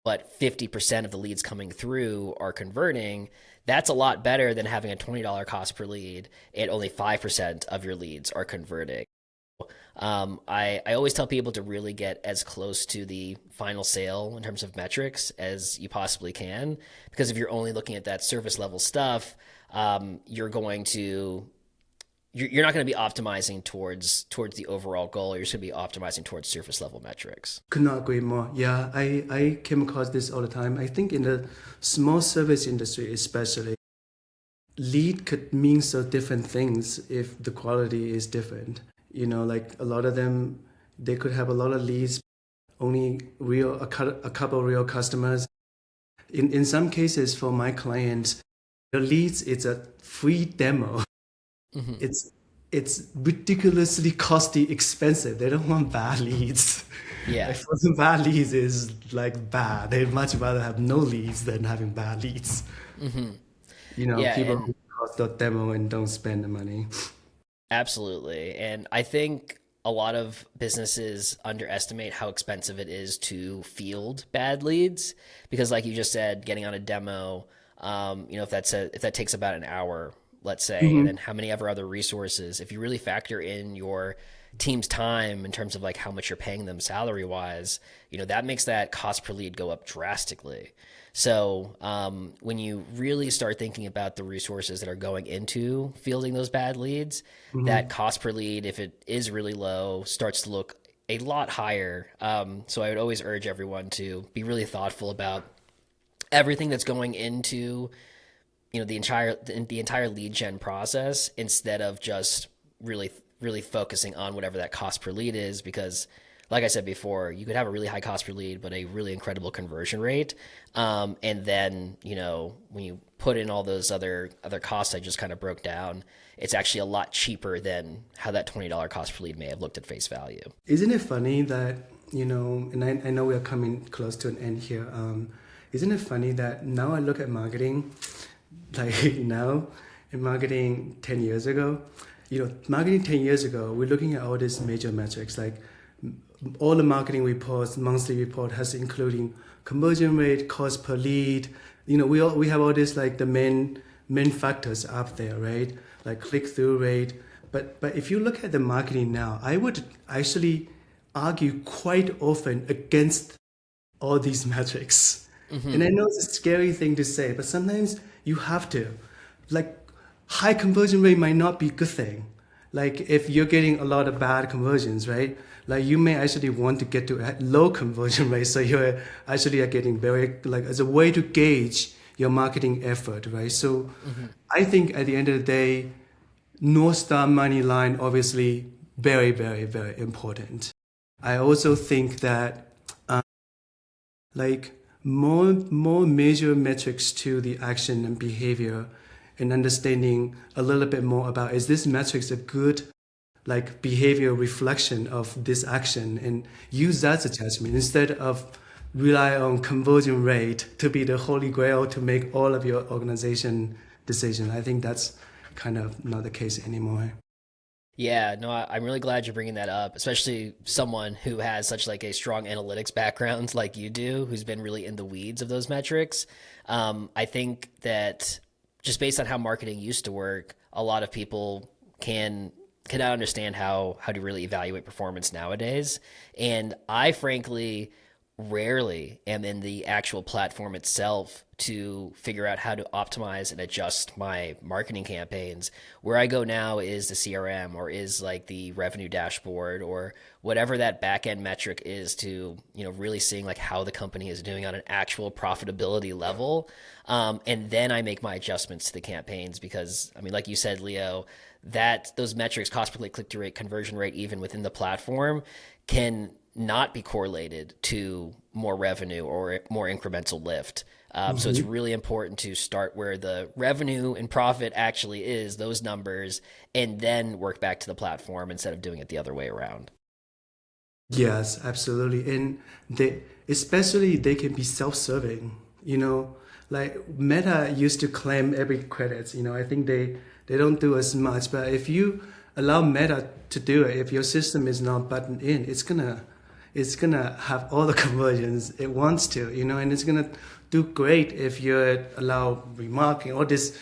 but 50% of the leads coming through are converting, that's a lot better than having a $20 cost per lead and only 5% of your leads are converting. I always tell people to really get as close to the final sale in terms of metrics as you possibly can, because if you're only looking at that surface level stuff, you're going to you're not going to be optimizing towards the overall goal. You're just going to be optimizing towards surface level metrics. Could not agree more. Yeah, I came across this all the time. I think in the small service industry, especially, lead could mean so different things if the quality is different. Like a lot of them, they could have a lot of leads, only a couple real customers. In some cases, for my clients, the leads, it's a free demo. Hmm. It's ridiculously costly, expensive. They don't want bad leads. Yeah. Like for them, bad leads is like bad. They'd much rather have no leads than having bad leads. Hmm. Yeah, People and who cost the demo and don't spend the money. absolutely. And I think a lot of businesses underestimate how expensive it is to field bad leads because, like you just said, getting on a demo, if that takes about an hour, let's say, and then how many ever other resources, if you really factor in your team's time in terms of like how much you're paying them salary wise, that makes that cost per lead go up drastically. So when you really start thinking about the resources that are going into fielding those bad leads, that Hmm. cost per lead, if it is really low, starts to look a lot higher. So I would always urge everyone to be really thoughtful about everything that's going into the entire lead gen process instead of just really focusing on whatever that cost per lead is, because like I said before, you could have a really high cost per lead but a really incredible conversion rate, and then when you put in all those other costs I just kind of broke down, it's actually a lot cheaper than how that $20 cost per lead may have looked at face value. Isn't it funny that, and I know we are coming close to an end here. Isn't it funny that now I look at marketing, like now, in marketing 10 years ago, marketing 10 years ago, we're looking at all these major metrics, like all the marketing reports, monthly report has including conversion rate, cost per lead. We have all this like the main factors up there, right? Like click through rate. But if you look at the marketing now, I would actually argue quite often against all these metrics. And I know it's a scary thing to say, but sometimes you have to. Like high conversion rate might not be a good thing. Like if you're getting a lot of bad conversions, right? Like you may actually want to get to a low conversion rate, so you're actually are getting very like as a way to gauge your marketing effort, right? So I think at the end of the day, North Star money line obviously very, very, very important. I also think that like more major metrics to the action and behavior and understanding a little bit more about is this metrics a good like behavior reflection of this action, and use that as a judgment instead of rely on conversion rate to be the holy grail to make all of your organization decisions. I think that's kind of not the case anymore. Yeah, no, I'm really glad you're bringing that up, especially someone who has such like a strong analytics background like you do, who's been really in the weeds of those metrics. I think that just based on how marketing used to work, a lot of people cannot understand how to really evaluate performance nowadays. And I frankly rarely am in the actual platform itself to figure out how to optimize and adjust my marketing campaigns. Where I go now is the CRM or is like the revenue dashboard or whatever that back end metric is to, really seeing like how the company is doing on an actual profitability level. And then I make my adjustments to the campaigns because, I mean, like you said, Leo, that those metrics, cost per click, click through rate, conversion rate, even within the platform, can not be correlated to more revenue or more incremental lift. So it's really important to start where the revenue and profit actually is, those numbers, and then work back to the platform instead of doing it the other way around. Yes, absolutely. And especially they can be self-serving, like Meta used to claim every credits, I think they don't do as much, but if you allow Meta to do it, if your system is not buttoned in, it's gonna have all the conversions it wants to, and it's gonna do great if you allow remarking, all these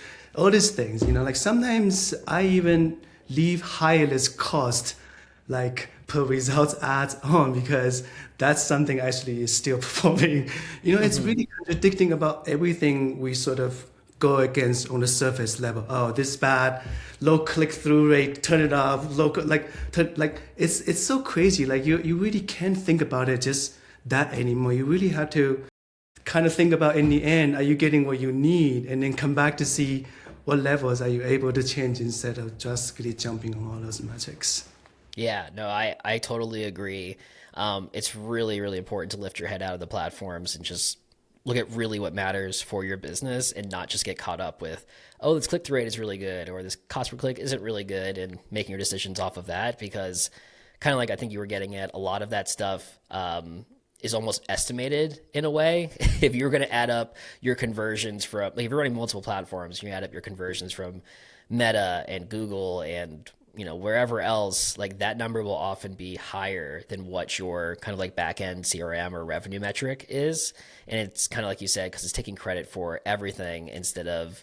things, like sometimes I even leave high list cost like per results ads on because that's something actually is still performing. It's really contradicting about everything we sort of go against on the surface level. Oh, this bad, low click through rate, turn it off. It's so crazy. Like you really can't think about it just that anymore. You really have to kind of think about in the end, are you getting what you need, and then come back to see what levels are you able to change instead of just really jumping on all those metrics. Yeah, no, I totally agree. It's really, really important to lift your head out of the platforms and just look at really what matters for your business and not just get caught up with, oh, this click through rate is really good or this cost per click isn't really good and making your decisions off of that because kind of like I think you were getting at, a lot of that stuff is almost estimated in a way. If you're going to add up your conversions from, like if you're running multiple platforms, you add up your conversions from Meta and Google and wherever else, like that number will often be higher than what your kind of like back end CRM or revenue metric is. And it's kind of like you said, because it's taking credit for everything instead of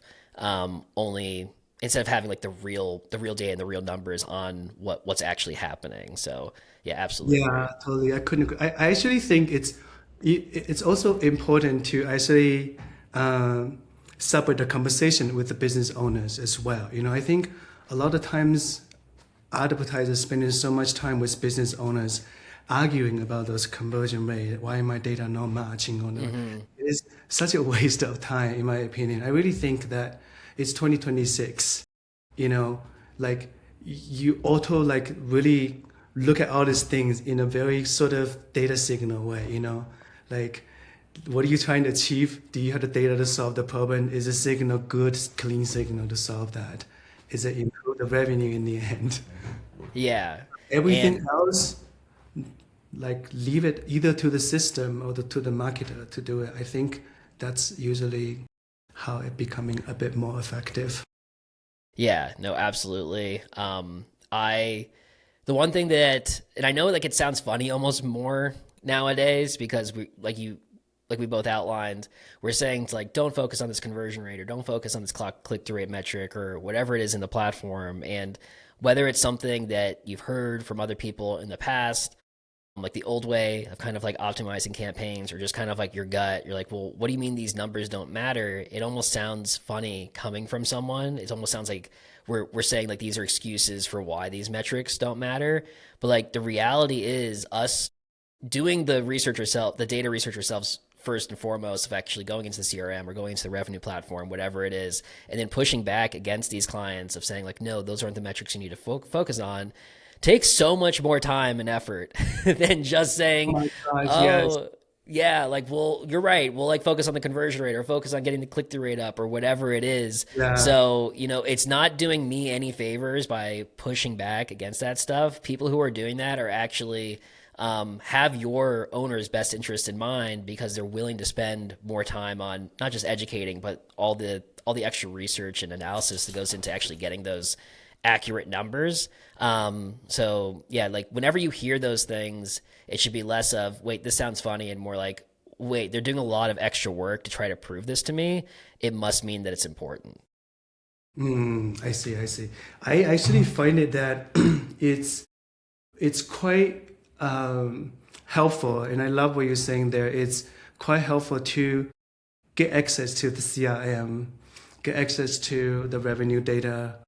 instead of having like the real data and the real numbers on what's actually happening. So yeah, absolutely Yeah, agree. totally. I couldn't agree. I actually think it's also important to actually separate the conversation with the business owners as well. I think a lot of times advertisers spending so much time with business owners arguing about those conversion rate, why my data not matching on them. It is such a waste of time, in my opinion. I really think that it's 2026, you know, like you auto like really look at all these things in a very sort of data signal way, like what are you trying to achieve? Do you have the data to solve the problem? Is the signal good, clean signal to solve that? Is it improve the revenue in the end? Yeah. Everything And else, like leave it either to the system or to the marketer to do it. I think that's usually how it becoming a bit more effective. yeah, no, absolutely. The one thing that, and I know like it sounds funny almost more nowadays because like we both outlined, we're saying to like, don't focus on this conversion rate or don't focus on this click through rate metric or whatever it is in the platform. And whether it's something that you've heard from other people in the past, like the old way of kind of like optimizing campaigns or just kind of like your gut, you're like, well, what do you mean these numbers don't matter? It almost sounds funny coming from someone. It almost sounds like we're saying like these are excuses for why these metrics don't matter. But like the reality is us doing the research ourselves, the data research ourselves first and foremost of actually going into the CRM or going into the revenue platform, whatever it is, and then pushing back against these clients of saying like, no, those aren't the metrics you need to focus on takes so much more time and effort than just Oh saying, my gosh, yes. oh, yeah, like, well, you're right. We'll like focus on the conversion rate or focus on getting the click through rate up or whatever it is. Yeah. So, it's not doing me any favors by pushing back against that stuff. People who are doing that are actually have your owner's best interest in mind because they're willing to spend more time on not just educating, but all the extra research and analysis that goes into actually getting those accurate numbers. So yeah, like whenever you hear those things, it should be less of, wait, this sounds funny, and more like, wait, they're doing a lot of extra work to try to prove this to me. It must mean that it's important. I see, I see. I actually find it that it's it's quite helpful, and I love what you're saying there. It's quite helpful to get access to the CRM, get access to the revenue data,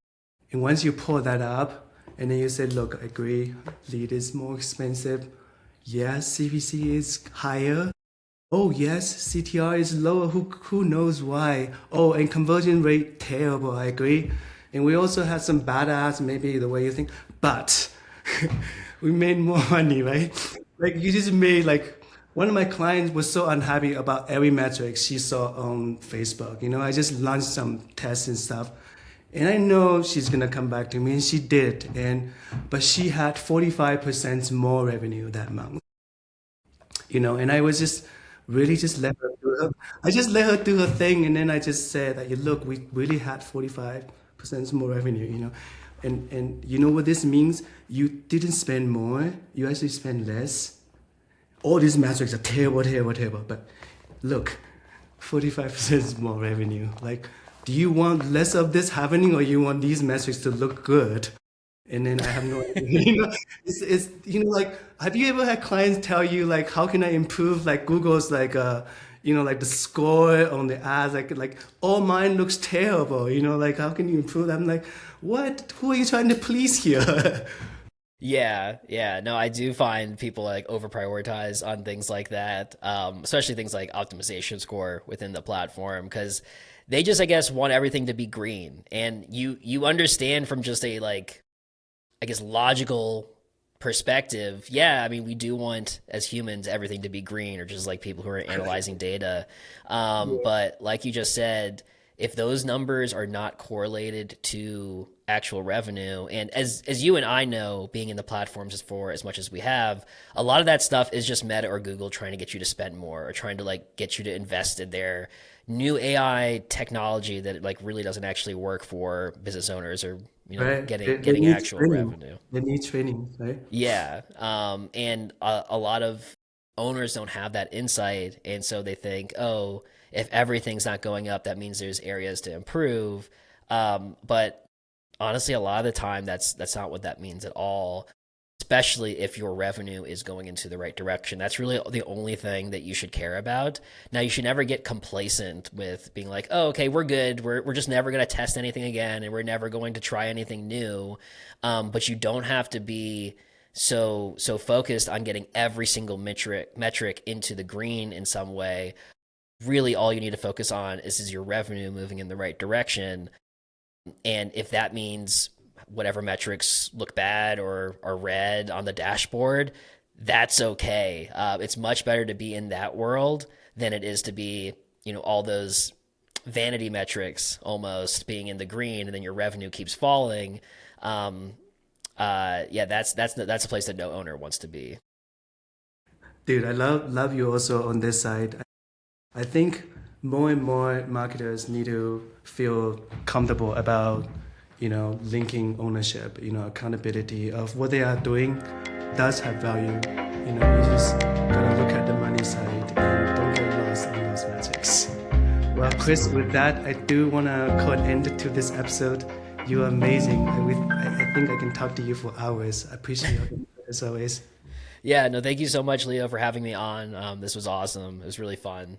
and once you pull that up, and then you say, look, I agree, lead is more expensive. Yes, CVC is higher. Oh, yes, CTR is lower. Who knows why? Oh, and conversion rate terrible. I agree. And we also had some bad ads, maybe the way you think, but we made more money, right? Like you just made like one of my clients was so unhappy about every metric she saw on Facebook. I just launched some tests and stuff. And I know she's gonna come back to me, and she did. But she had 45% more revenue that month. And I was just really just let her do her. I just let her do her thing, and then I just said that, look, we really had 45% more revenue. And you know what this means? You didn't spend more. You actually spend less. All these metrics are terrible, terrible, terrible. But look, 45% more revenue. Like, do you want less of this happening, or you want these metrics to look good? and then I have no idea. It's like, have you ever had clients tell you like, how can I improve like Google's like like the score on the ads, like all mine looks terrible, like how can you improve that? I'm like, what? Who are you trying to please here? Yeah, yeah. No, I do find people like over prioritize on things like that, especially things like optimization score within the platform, because they just, I guess, want everything to be green. And you understand from just a like, I guess, logical perspective. Yeah, I mean, we do want as humans everything to be green, or just like people who are analyzing data. But like you just said, if those numbers are not correlated to actual revenue, and as you and I know, being in the platforms as for as much as we have, a lot of that stuff is just Meta or Google trying to get you to spend more, or trying to like get you to invest in their new AI technology that like really doesn't actually work for business owners, or Right? They getting need actual training. revenue. They need training, right? Yeah. And a lot of owners don't have that insight. And so they think, oh, if everything's not going up, that means there's areas to improve. But honestly, a lot of the time, that's not what that means at all. Especially if your revenue is going into the right direction. That's really the only thing that you should care about. Now, you should never get complacent with being like, oh, okay, we're good. We're just never going to test anything again, and we're never going to try anything new. But you don't have to be so focused on getting every single metric into the green in some way. Really, all you need to focus on is your revenue moving in the right direction. And if that means whatever metrics look bad or are red on the dashboard, that's okay. It's much better to be in that world than it is to be, all those vanity metrics almost being in the green, and then your revenue keeps falling. Um, yeah, that's a place that no owner wants to be. Dude, I love you also on this side. I think more and more marketers need to feel comfortable about, linking ownership, accountability of what they are doing does have value. You just gotta look at the money side and don't get lost in those metrics. Well, Chris, with that, I do want to call an end to this episode. You are amazing. I think I can talk to you for hours. I appreciate your input as always. Yeah, no, thank you so much, Leo, for having me on. This was awesome. It was really fun.